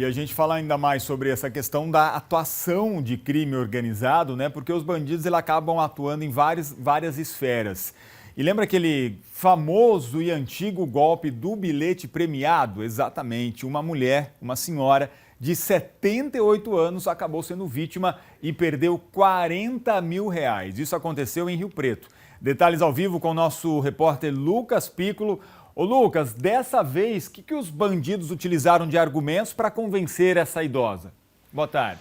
E a gente fala ainda mais sobre essa questão da atuação de crime organizado, né? Porque os bandidos eles acabam atuando em várias esferas. E lembra aquele famoso e antigo golpe do bilhete premiado? Exatamente, uma mulher, uma senhora de 78 anos acabou sendo vítima e perdeu 40 mil reais. Isso aconteceu em Rio Preto. Detalhes ao vivo com o nosso repórter Lucas Piccolo. Ô Lucas, dessa vez, o que os bandidos utilizaram de argumentos para convencer essa idosa? Boa tarde.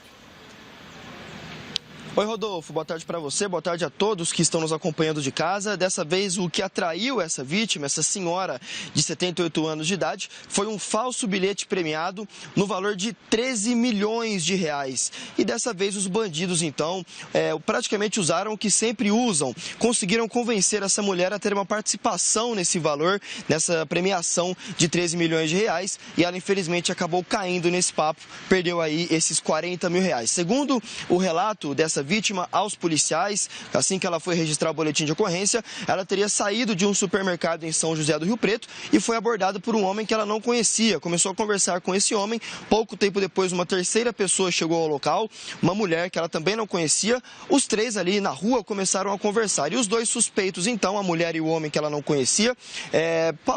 Oi, Rodolfo, boa tarde para você, boa tarde a todos que estão nos acompanhando de casa. Dessa vez, o que atraiu essa vítima, essa senhora de 78 anos de idade, foi um falso bilhete premiado no valor de 13 milhões de reais. E dessa vez, os bandidos, então, praticamente usaram o que sempre usam. Conseguiram convencer essa mulher a ter uma participação nesse valor, nessa premiação de 13 milhões de reais. E ela, infelizmente, acabou caindo nesse papo, perdeu aí esses 40 mil reais. Segundo o relato dessa vítima aos policiais, assim que ela foi registrar o boletim de ocorrência, ela teria saído de um supermercado em São José do Rio Preto e foi abordada por um homem que ela não conhecia. Começou a conversar com esse homem. Pouco tempo depois, uma terceira pessoa chegou ao local, uma mulher que ela também não conhecia. Os três ali na rua começaram a conversar. E os dois suspeitos, então, a mulher e o homem que ela não conhecia,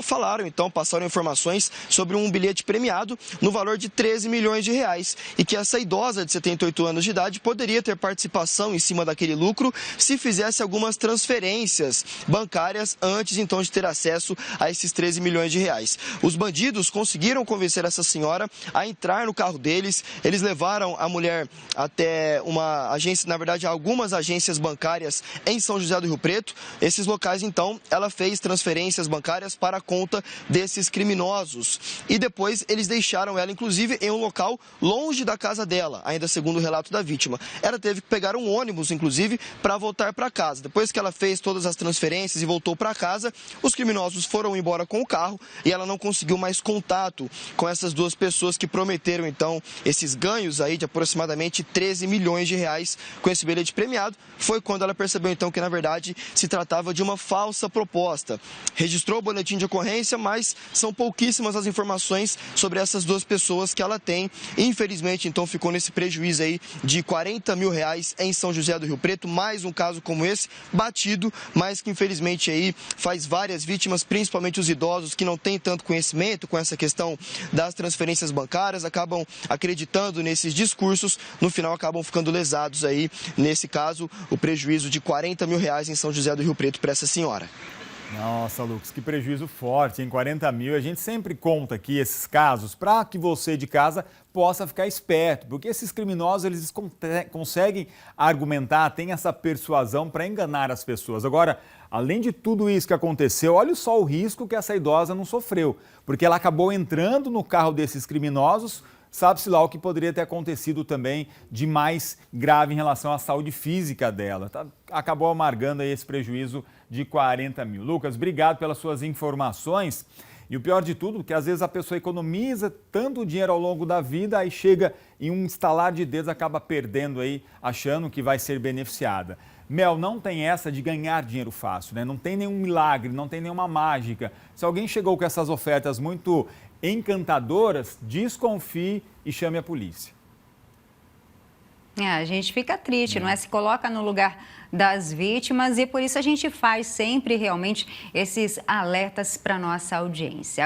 falaram, então, passaram informações sobre um bilhete premiado no valor de 13 milhões de reais e que essa idosa de 78 anos de idade poderia ter participação em cima daquele lucro se fizesse algumas transferências bancárias antes então de ter acesso a esses 13 milhões de reais. Os bandidos conseguiram convencer essa senhora a entrar no carro deles. Eles levaram a mulher até uma agência, na verdade algumas agências bancárias em São José do Rio Preto. Esses locais então ela fez transferências bancárias para a conta desses criminosos e depois eles deixaram ela inclusive em um local longe da casa dela, ainda segundo o relato da vítima. Ela teve que pegar um ônibus, inclusive, para voltar para casa. Depois que ela fez todas as transferências e voltou para casa, os criminosos foram embora com o carro e ela não conseguiu mais contato com essas duas pessoas que prometeram, então, esses ganhos aí de aproximadamente 13 milhões de reais com esse bilhete premiado. Foi quando ela percebeu, então, que, na verdade, se tratava de uma falsa proposta. Registrou o boletim de ocorrência, mas são pouquíssimas as informações sobre essas duas pessoas que ela tem. Infelizmente, então, ficou nesse prejuízo aí de 40 mil reais em São José do Rio Preto, mais um caso como esse, batido, mas que infelizmente aí faz várias vítimas, principalmente os idosos que não têm tanto conhecimento com essa questão das transferências bancárias, acabam acreditando nesses discursos, no final acabam ficando lesados aí, nesse caso, o prejuízo de 40 mil reais em São José do Rio Preto para essa senhora. Nossa, Lucas, que prejuízo forte, em 40 mil. A gente sempre conta aqui esses casos para que você de casa possa ficar esperto, porque esses criminosos eles conseguem argumentar, têm essa persuasão para enganar as pessoas. Agora, além de tudo isso que aconteceu, olha só o risco que essa idosa não sofreu, porque ela acabou entrando no carro desses criminosos. Sabe-se lá o que poderia ter acontecido também de mais grave em relação à saúde física dela. Acabou amargando aí esse prejuízo de 40 mil. Lucas, obrigado pelas suas informações. E o pior de tudo é que às vezes a pessoa economiza tanto dinheiro ao longo da vida, aí chega em um estalar de dedos, acaba perdendo aí, achando que vai ser beneficiada. Mel, não tem essa de ganhar dinheiro fácil, né? Não tem nenhum milagre, não tem nenhuma mágica. Se alguém chegou com essas ofertas muito encantadoras, desconfie e chame a polícia. A gente fica triste, não é? Se coloca no lugar das vítimas e por isso a gente faz sempre realmente esses alertas para nossa audiência.